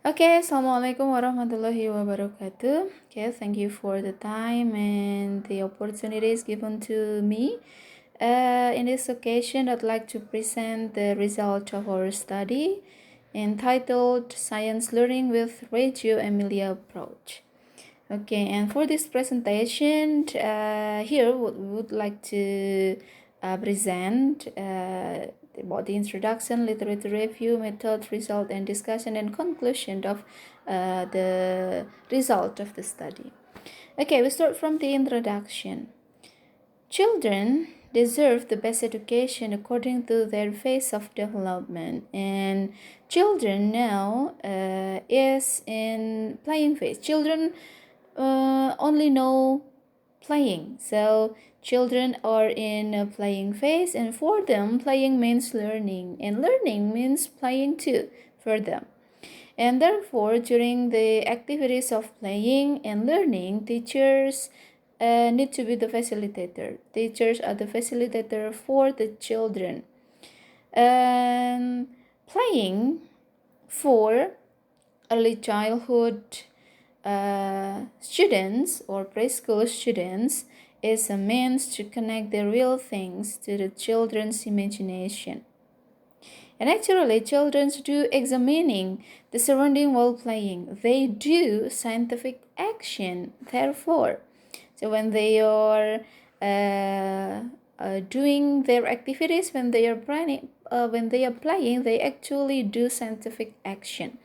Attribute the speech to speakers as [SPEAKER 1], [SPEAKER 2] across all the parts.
[SPEAKER 1] Okay, Assalamualaikum warahmatullahi wabarakatuh. Okay, thank you for the time and the opportunities given to me. In this occasion, I'd like to present the result of our study entitled Science Learning with Reggio Emilia Approach. Okay, and for this presentation, here we would like to present about the introduction, literature review, method, result, and discussion and conclusion of the result of the study. Okay, we start from the introduction. Children deserve the best education according to their phase of development, and children now is in playing phase. Children only know playing, so children are in a playing phase, and for them playing means learning, and learning means playing too for them. And therefore, during the activities of playing and learning, teachers need to be the facilitator. Teachers are the facilitator for the children. And playing for early childhood students or preschool students is a means to connect the real things to the children's imagination. And actually, children do examining the surrounding while playing. They do scientific action, therefore. So when they are doing their activities, when they are playing, they actually do scientific action.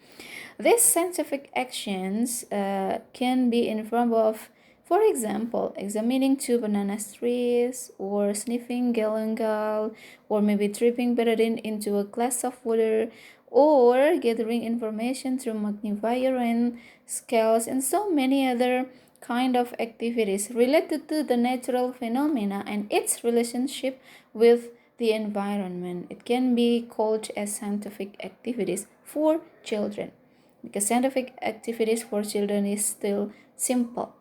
[SPEAKER 1] These scientific actions can be in form of, for example, examining two banana trees, or sniffing galangal, or maybe tripping Beradine into a glass of water, or gathering information through magnifier and scales, and so many other kind of activities related to the natural phenomena and its relationship with the environment. It can be called as scientific activities for children, because scientific activities for children is still simple.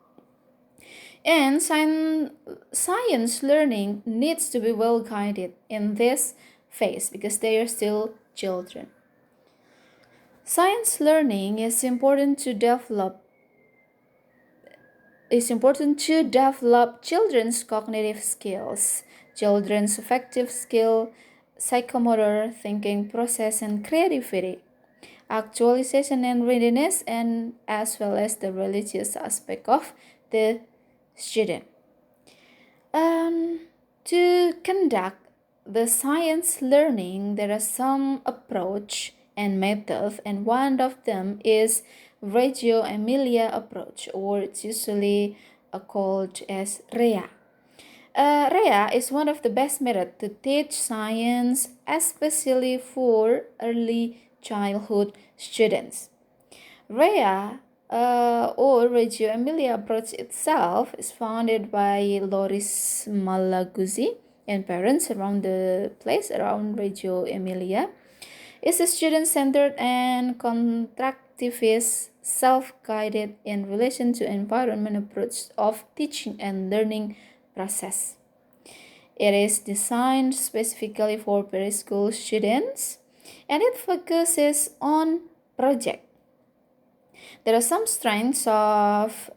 [SPEAKER 1] And science learning needs to be well guided in this phase because they are still children. Science learning is important to develop children's cognitive skills, children's affective skill, psychomotor, thinking process, and creativity, actualization and readiness, and as well as the religious aspect of the student. To conduct the science learning, there are some approach and method, and one of them is Reggio Emilia approach, or it's usually called as REA. REA is one of the best methods to teach science, especially for early childhood students. REA or Reggio Emilia approach itself is founded by Loris Malaguzzi and parents around the place around Reggio Emilia. It's a student-centered and constructivist, self-guided in relation to environment approach of teaching and learning process. It is designed specifically for preschool students, and it focuses on project. There are some strengths of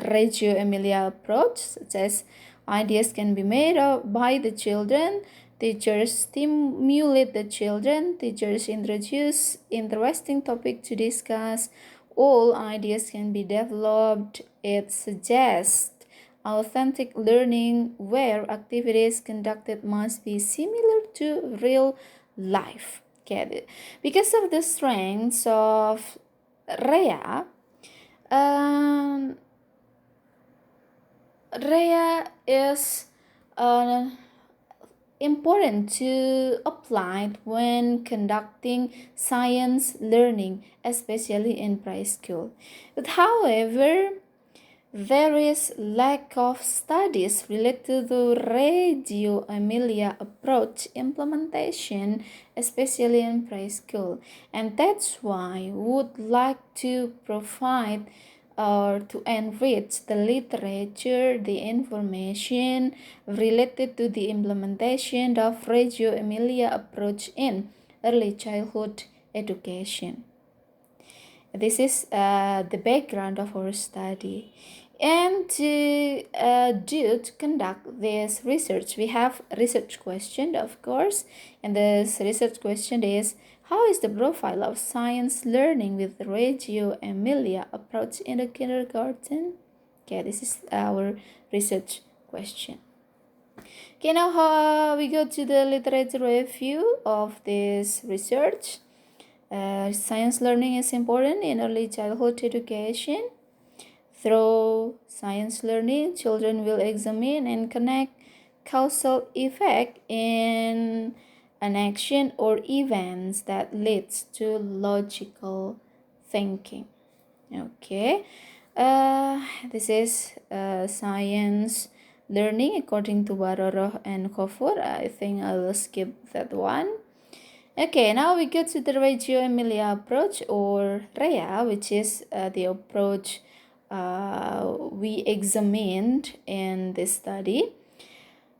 [SPEAKER 1] Reggio Emilia approach, such as ideas can be made by the children, teachers stimulate the children, teachers introduce interesting topic to discuss, all ideas can be developed. It suggests authentic learning where activities conducted must be similar to real life. Okay. Because of the strengths of REA, um, REA is important to apply when conducting science learning, especially in preschool. But however, there is lack of studies related to the Reggio Emilia approach implementation, especially in preschool, and that's why we would like to provide or to enrich the literature, the information related to the implementation of Reggio Emilia approach in early childhood education. This is the background of our study. And to conduct this research, we have a research question, of course. And this research question is, how is the profile of science learning with the Reggio Emilia approach in the kindergarten? Okay, this is our research question. Okay, now we go to the literature review of this research. Science learning is important in early childhood education. Through science learning, children will examine and connect causal effect in an action or events that leads to logical thinking. Okay, this is science learning according to Baroro and Kofur. I think I will skip that one. Okay, now we go to the Reggio Emilia approach, or REA, which is the approach we examined in this study.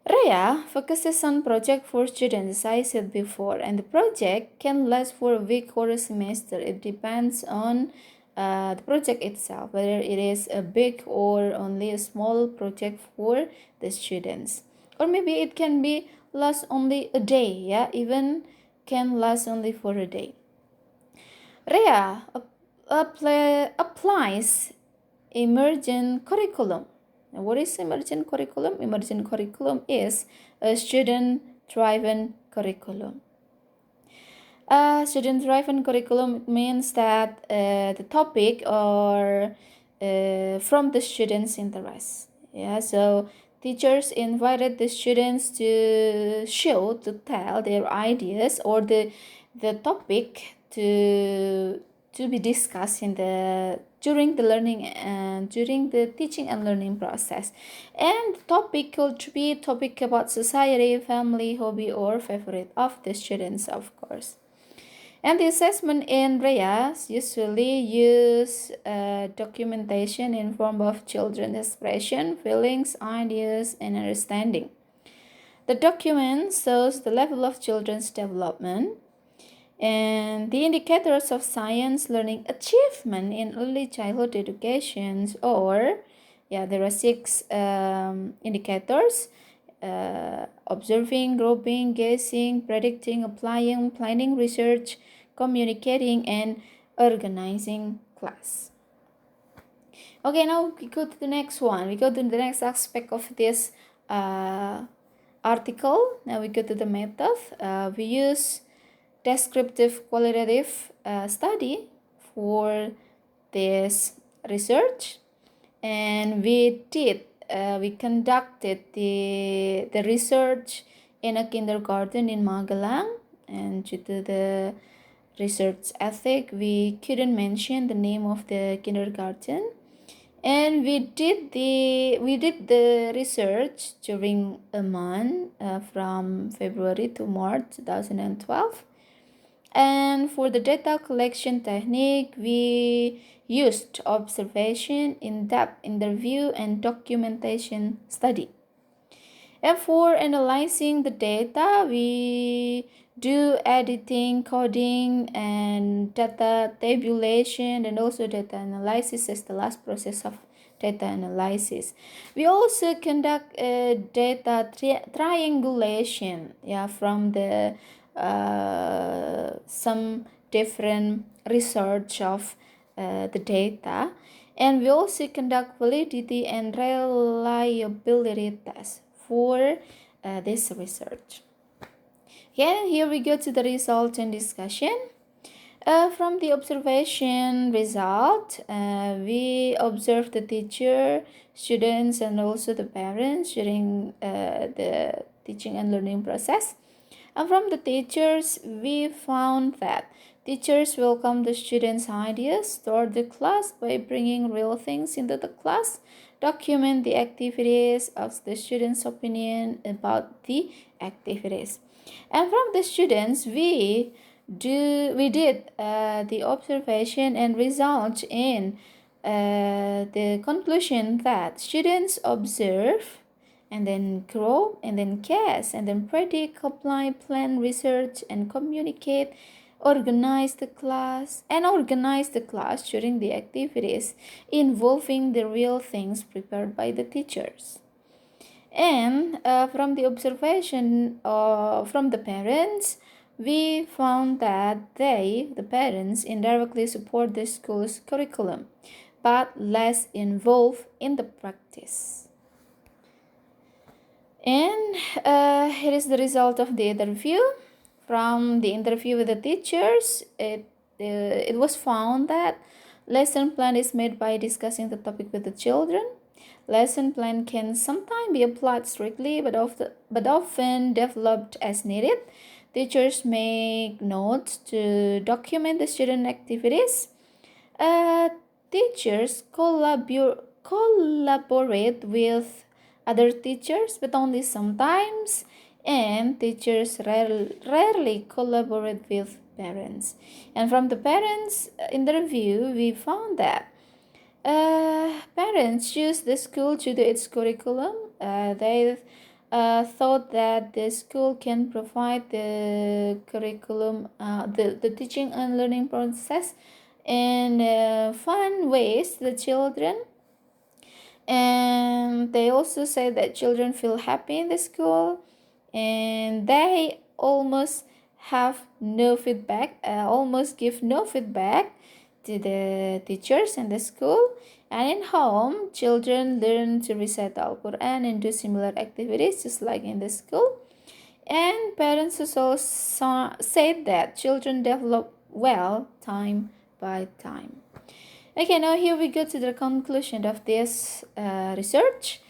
[SPEAKER 1] REA focuses on project for students, as I said before, and the project can last for a week or a semester. It depends on the project itself, whether it is a big or only a small project for the students. Or maybe it can be last only a day, yeah, even can last only for a day. REA applies emergent curriculum. Now, what is emergent curriculum? Emergent curriculum is a student-driven curriculum. Student-driven curriculum means that the topic or from the students' interest. Yeah, so teachers invited the students to tell their ideas or the topic to be discussed in the during the learning and during the teaching and learning process. And the topic could be topic about society, family, hobby, or favorite of the students, of course. And the assessment in REAs usually use documentation in form of children's expression, feelings, ideas, and understanding. The document shows the level of children's development and the indicators of science learning achievement in early childhood education, or there are 6 indicators: observing, grouping, guessing, predicting, applying, planning research, communicating, and organizing class. Okay, now we go to the next one. We go to the next aspect of this article. Now we go to the method. We use descriptive qualitative study for this research, and we conducted the research in a kindergarten in Magelang, and due to the research ethic we couldn't mention the name of the kindergarten. And we did the research during a month from February to March 2012. And for the data collection technique, we used observation, in-depth interview, and documentation study. And for analyzing the data, we do editing, coding, and data tabulation, and also data analysis as the last process of data analysis. We also conduct data triangulation from the some different research of the data, and we also conduct validity and reliability tests for this research. Okay, here we go to the result and discussion. From the observation result, we observed the teacher, students, and also the parents during the teaching and learning process. And from the teachers, we found that teachers welcome the students' ideas toward the class by bringing real things into the class, document the activities, ask the students' opinion about the activities. And from the students, we did the observation and result in the conclusion that students observe and then grow and then guess and then predict, apply, plan, research, and communicate organize the class during the activities involving the real things prepared by the teachers. And from the observation from the parents, we found that the parents, indirectly support the school's curriculum, but less involved in the practice. And here is the result of the interview. From the interview with the teachers, it was found that lesson plan is made by discussing the topic with the children. Lesson plan can sometimes be applied strictly, but often developed as needed. Teachers make notes to document the student activities. Uh, Teachers collaborate with other teachers, but only sometimes, and teachers rarely collaborate with parents. And from the parents' interview, we found that parents choose the school to do its curriculum. They thought that the school can provide the curriculum, the teaching and learning process in fun ways to the children. And they also say that children feel happy in the school, and they almost have no feedback, almost give no feedback to the teachers in the school. And in home, children learn to recite the Al-Quran and do similar activities just like in the school. And parents also said that children develop well time by time. Okay, now here we go to the conclusion of this research.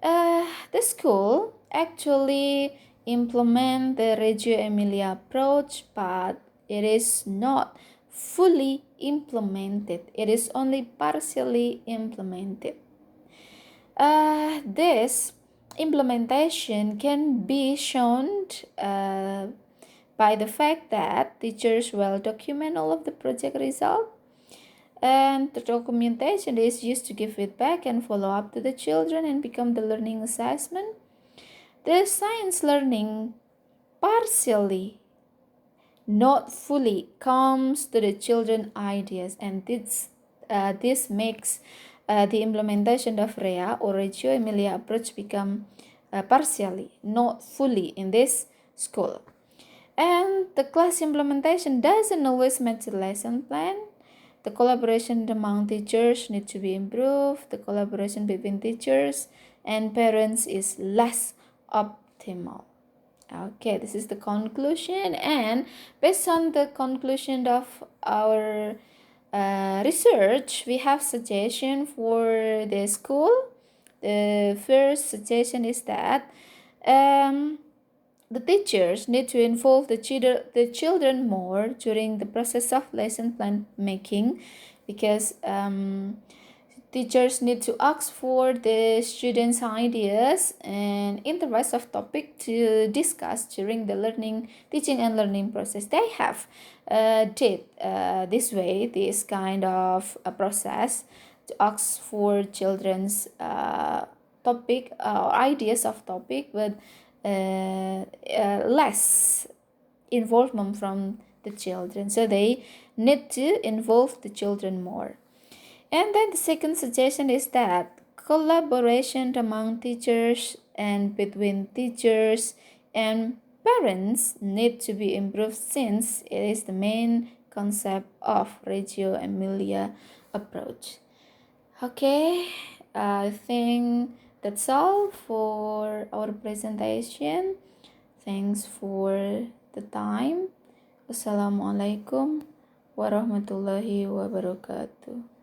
[SPEAKER 1] The school actually implement the Reggio Emilia approach, but it is not fully implemented. It is only partially implemented. This implementation can be shown by the fact that teachers will document all of the project results, and the documentation is used to give feedback and follow up to the children and become the learning assessment. The science learning partially, not fully, comes to the children ideas, and this makes the implementation of REA or Reggio Emilia approach become partially, not fully in this school. And the class implementation doesn't always match the lesson plan. The collaboration among teachers needs to be improved. The collaboration between teachers and parents is less optimal. Okay, this is the conclusion, and based on the conclusion of our research, we have suggestion for the school. The first suggestion is that the teachers need to involve the children more during the process of lesson plan making, because teachers need to ask for the students' ideas and interest of topic to discuss during the teaching and learning process. They have did this way, this kind of process to ask for children's topic or ideas of topic with less involvement from the children. So they need to involve the children more. And then the second suggestion is that collaboration among teachers and between teachers and parents need to be improved, since it is the main concept of Reggio Emilia approach. Okay, I think that's all for our presentation. Thanks for the time. Wassalamualaikum warahmatullahi wabarakatuh.